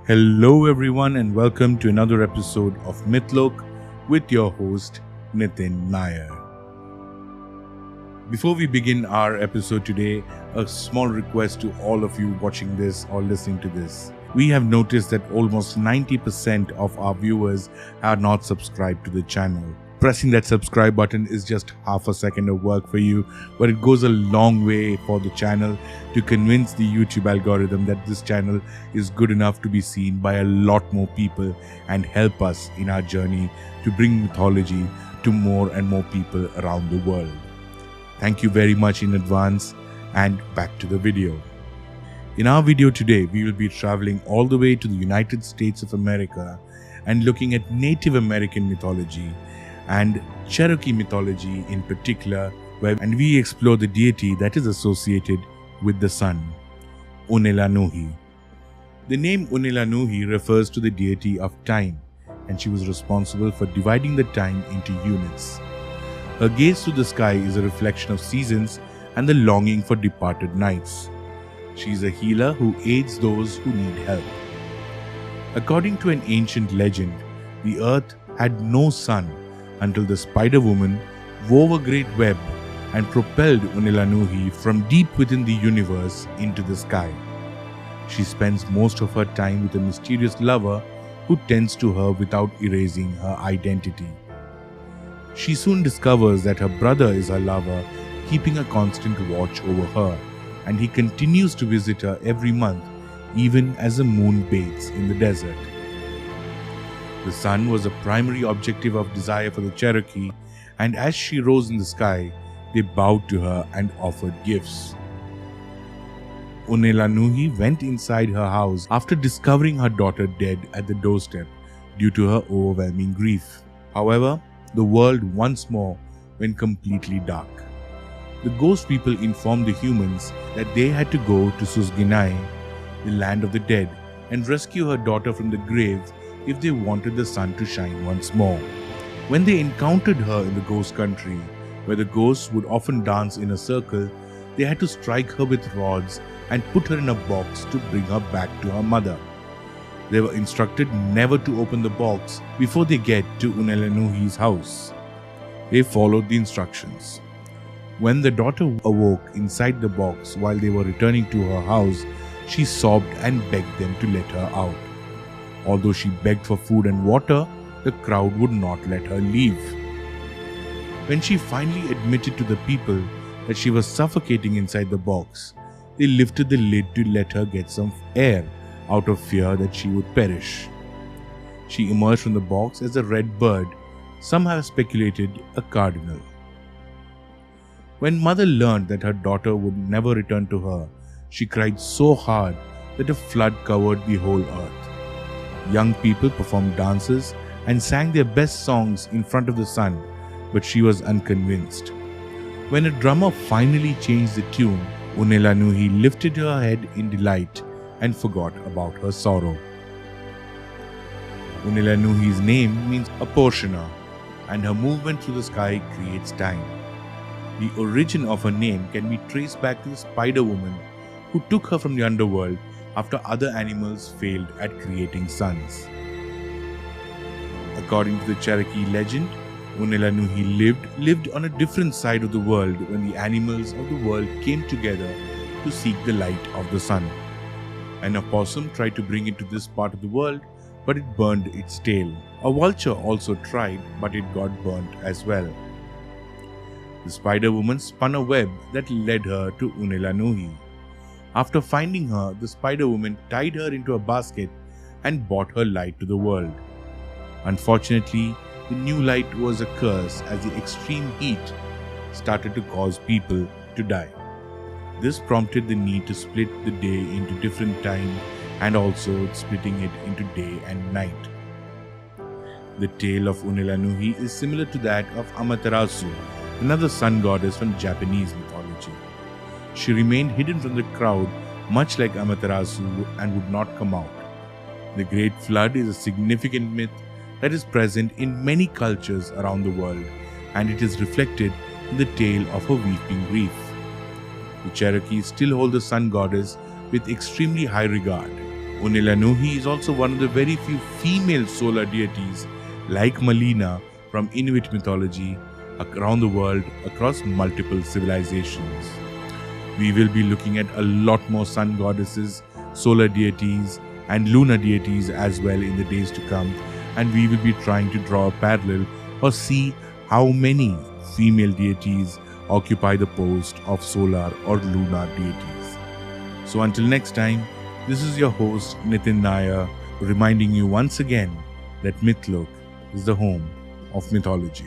Hello everyone and welcome to another episode of Mythlok with your host Nitin Nair. Before we begin our episode today, a small request to all of you watching this or listening to this. We have noticed that almost 90% of our viewers are not subscribed to the channel. Pressing that subscribe button is just half a second of work for you, but it goes a long way for the channel to convince the YouTube algorithm that this channel is good enough to be seen by a lot more people and help us in our journey to bring mythology to more and more people around the world. Thank you very much in advance, and back to the video. In our video today, we will be traveling all the way to the United States of America and looking at Native American mythology and Cherokee mythology in particular, and we explore the deity that is associated with the sun, Unelanuhi. The name Unelanuhi refers to the deity of time, and she was responsible for dividing the time into units. Her gaze to the sky is a reflection of seasons and the longing for departed nights. She is a healer who aids those who need help. According to an ancient legend, the earth had no sun until the Spider Woman wove a great web and propelled Unelanuhi from deep within the universe into the sky. She spends most of her time with a mysterious lover who tends to her without erasing her identity. She soon discovers that her brother is her lover, keeping a constant watch over her, and he continues to visit her every month, even as the moon bathes in the desert. The sun was a primary objective of desire for the Cherokee, and as she rose in the sky, they bowed to her and offered gifts. Unelanuhi went inside her house after discovering her daughter dead at the doorstep due to her overwhelming grief. However, the world once more went completely dark. The ghost people informed the humans that they had to go to Susginai, the land of the dead, and rescue her daughter from the grave if they wanted the sun to shine once more. When they encountered her in the ghost country, where the ghosts would often dance in a circle, they had to strike her with rods and put her in a box to bring her back to her mother. They were instructed never to open the box before they get to Unelanuhi's house. They followed the instructions. When the daughter awoke inside the box while they were returning to her house, she sobbed and begged them to let her out. Although she begged for food and water, the crowd would not let her leave. When she finally admitted to the people that she was suffocating inside the box, they lifted the lid to let her get some air out of fear that she would perish. She emerged from the box as a red bird, some have speculated a cardinal. When mother learned that her daughter would never return to her, she cried so hard that a flood covered the whole earth. Young people performed dances and sang their best songs in front of the sun, but she was unconvinced. When a drummer finally changed the tune, Unelanuhi lifted her head in delight and forgot about her sorrow. Unelanuhi's name means apportioner, and her movement through the sky creates time. The origin of her name can be traced back to the Spider Woman who took her from the underworld after other animals failed at creating suns. According to the Cherokee legend, Unelanuhi lived on a different side of the world when the animals of the world came together to seek the light of the sun. An opossum tried to bring it to this part of the world, but it burned its tail. A vulture also tried, but it got burnt as well. The Spider Woman spun a web that led her to Unelanuhi. After finding her, the Spider Woman tied her into a basket and brought her light to the world. Unfortunately, the new light was a curse as the extreme heat started to cause people to die. This prompted the need to split the day into different time and also splitting it into day and night. The tale of Unelanuhi is similar to that of Amaterasu, another sun goddess from Japanese mythology. She remained hidden from the crowd much like Amaterasu and would not come out. The Great Flood is a significant myth that is present in many cultures around the world, and it is reflected in the tale of her weeping grief. The Cherokee still hold the sun goddess with extremely high regard. Unelanuhi is also one of the very few female solar deities, like Malina from Inuit mythology, around the world across multiple civilizations. We will be looking at a lot more sun goddesses, solar deities, and lunar deities as well in the days to come, and we will be trying to draw a parallel or see how many female deities occupy the post of solar or lunar deities. So until next time, this is your host Nitin Nair, reminding you once again that Mythlok is the home of mythology.